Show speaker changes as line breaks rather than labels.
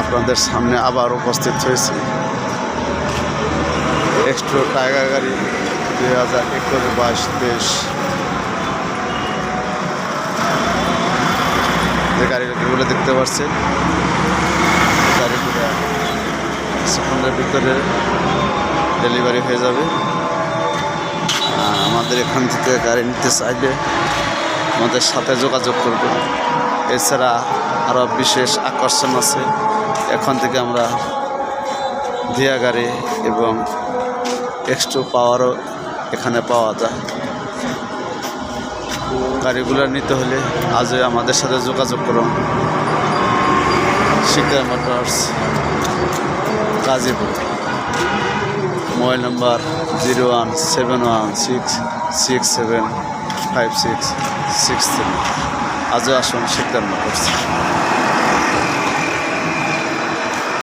আপনাদের সামনে আবার উপস্থিত হয়েছি। এক্সট্রো টাইগার গাড়ি 2021-22 যে গাড়িগুলো দেখতে পাচ্ছেন, গাড়িগুলো কিছুক্ষণের ভিতরে ডেলিভারি হয়ে যাবে। আমাদের এখান থেকে গাড়ি নিতে চাইলে আমাদের সাথে যোগাযোগ করবেন। এছাড়া আরও বিশেষ আকর্ষণ আছে। এখান থেকে আমরা দিয়া গাড়ি এবং এক্সট্রা পাওয়ারও এখানে পাওয়া যায়। গাড়িগুলো নিতে হলে আজই আমাদের সাথে যোগাযোগ করুন। Sikdar Motors, Gazipur. Mobile number 017166675663। আজও আসুন শিকদার মোটরস।